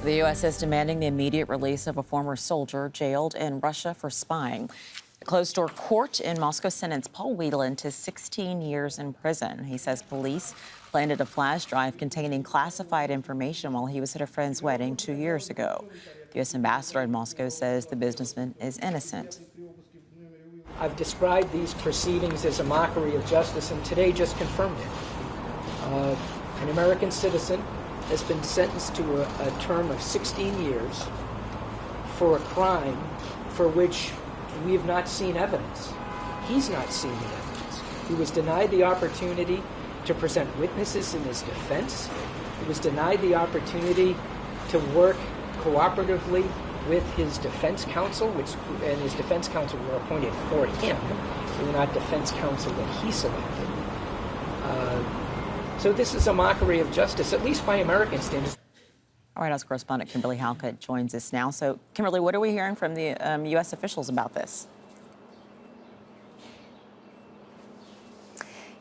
The U.S. is demanding the immediate release of a former soldier jailed in Russia for spying. A closed-door court in Moscow sentenced Paul Whelan to 16 years in prison. He says police planted a flash drive containing classified information while he was at a friend's wedding 2 years ago. The U.S. ambassador in Moscow says the businessman is innocent. I've described these proceedings as a mockery of justice, and today just confirmed it. An American citizen has been sentenced to a term of 16 years for a crime for which we have not seen evidence. He's not seen the evidence. He was denied the opportunity to present witnesses in his defense. He was denied the opportunity to work cooperatively with his defense counsel, and his defense counsel were appointed for him. They were not defense counsel that he selected. So this is a mockery of justice, at least by American standards. All right, House correspondent Kimberly Halkett joins us now. So, Kimberly, what are we hearing from the U.S. officials about this?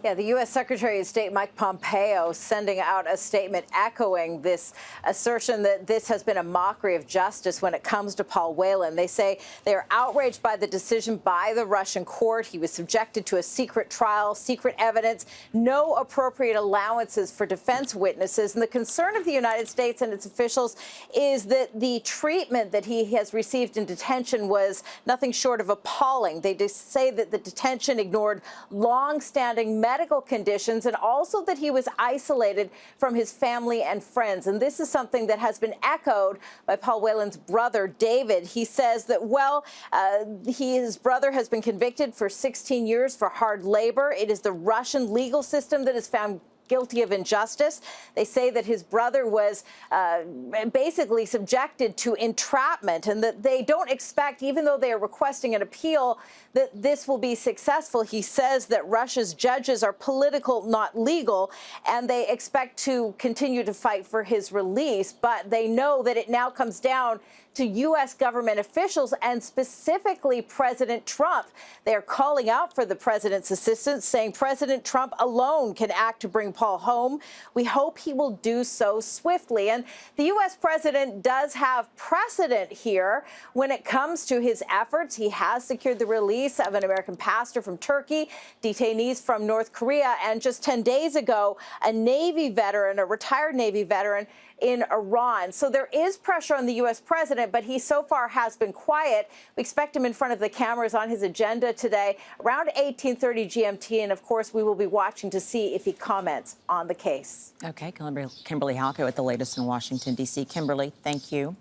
Yeah, the U.S. Secretary of State Mike Pompeo sending out a statement echoing this assertion that this has been a mockery of justice when it comes to Paul Whelan. They say they are outraged by the decision by the Russian court. He was subjected to a secret trial, secret evidence, no appropriate allowances for defense witnesses. And the concern of the United States and its officials is that the treatment that he has received in detention was nothing short of appalling. They just say that the detention ignored long-standing medical conditions, and also that he was isolated from his family and friends. And this is something that has been echoed by Paul Whelan's brother, David. He says that, his brother has been convicted for 16 years for hard labor. It is the Russian legal system that has found guilty of injustice. They say that his brother was basically subjected to entrapment, and that they don't expect, even though they are requesting an appeal, that this will be successful. He says that Russia's judges are political, not legal, and they expect to continue to fight for his release. But they know that it now comes down to U.S. government officials, and specifically President Trump. They are calling out for the president's assistance, saying President Trump alone can act to bring Paul home. We hope he will do so swiftly. And the U.S. president does have precedent here when it comes to his efforts. He has secured the release of an American pastor from Turkey, detainees from North Korea, and just 10 days ago, a Navy veteran, a retired Navy veteran in Iran. So there is pressure on the U.S. president, but he so far has been quiet. We expect him in front of the cameras on his agenda today around 18:30 GMT. And of course, we will be watching to see if he comments on the case. Okay, Kimberly Halkett with the latest in Washington, D.C. Kimberly, thank you.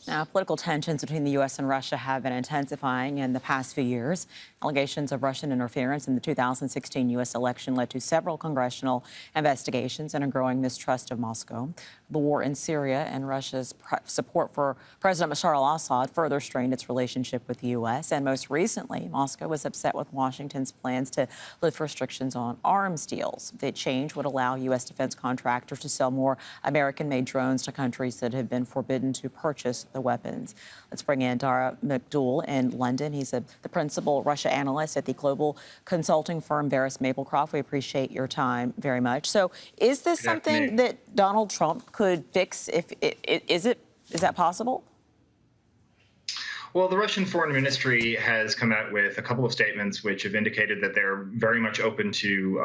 Now, political tensions between the U.S. and Russia have been intensifying in the past few years. Allegations of Russian interference in the 2016 U.S. election led to several congressional investigations and a growing mistrust of Moscow. The war in Syria and Russia's support for President Bashar al-Assad further strained its relationship with the U.S. And most recently, Moscow was upset with Washington's plans to lift restrictions on arms deals. The change would allow U.S. defense contractors to sell more American-made drones to countries that have been forbidden to purchase the weapons. Let's bring in Daragh McDowell in London. He's the principal Russia analyst at the global consulting firm Verisk Maplecroft. We appreciate your time very much. So is this something that Donald Trump could fix? Is that possible? Well, the Russian Foreign Ministry has come out with a couple of statements which have indicated that they're very much open to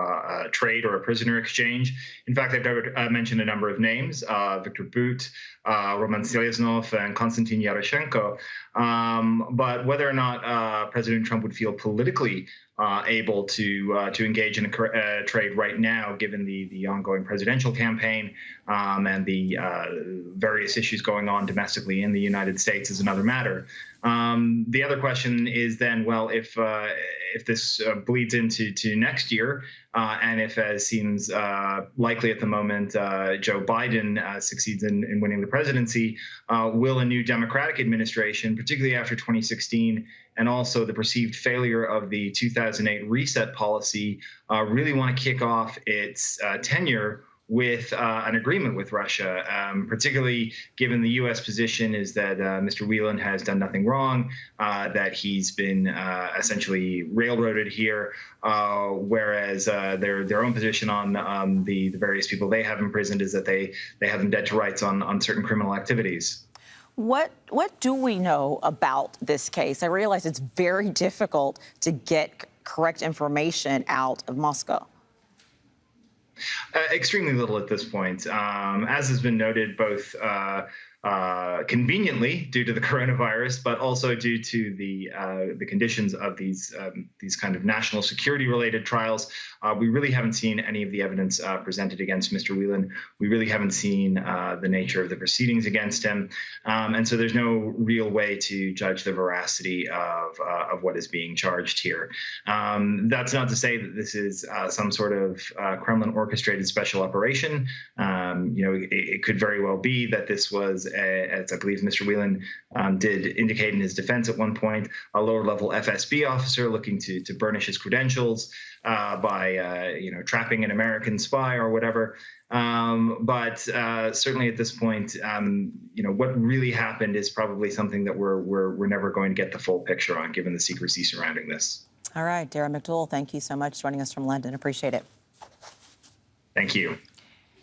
trade or a prisoner exchange. In fact, they've mentioned a number of names, Viktor Bout, Roman Seleznov, and Konstantin Yaroshenko. But whether or not President Trump would feel politically able to engage in a trade right now, given the ongoing presidential campaign and the various issues going on domestically in the United States, is another matter. The other question is then, well, if this bleeds into next year, and if, as seems likely at the moment, Joe Biden succeeds in winning the presidency, will a new Democratic administration, particularly after 2016, and also the perceived failure of the 2008 reset policy, really want to kick off its tenure with an agreement with Russia, particularly given the U.S. position is that Mr. Whelan has done nothing wrong, that he's been essentially railroaded here, whereas their own position on the various people they have imprisoned is that they have them dead to rights on certain criminal activities. What do we know about this case? I realize it's very difficult to get correct information out of Moscow. Extremely little at this point. As has been noted, both conveniently due to the coronavirus, but also due to the conditions of these kind of national security related trials. We really haven't seen any of the evidence presented against Mr. Whelan. We really haven't seen the nature of the proceedings against him, and so there's no real way to judge the veracity of what is being charged here. That's not to say that this is some sort of Kremlin orchestrated special operation. It could very well be that this was, as I believe Mr. Whelan did indicate in his defense at one point, a lower level FSB officer looking to burnish his credentials by trapping an American spy or whatever. But certainly at this point, what really happened is probably something that we're never going to get the full picture on, given the secrecy surrounding this. All right, Daragh McDowell, thank you so much for joining us from London. Appreciate it. Thank you.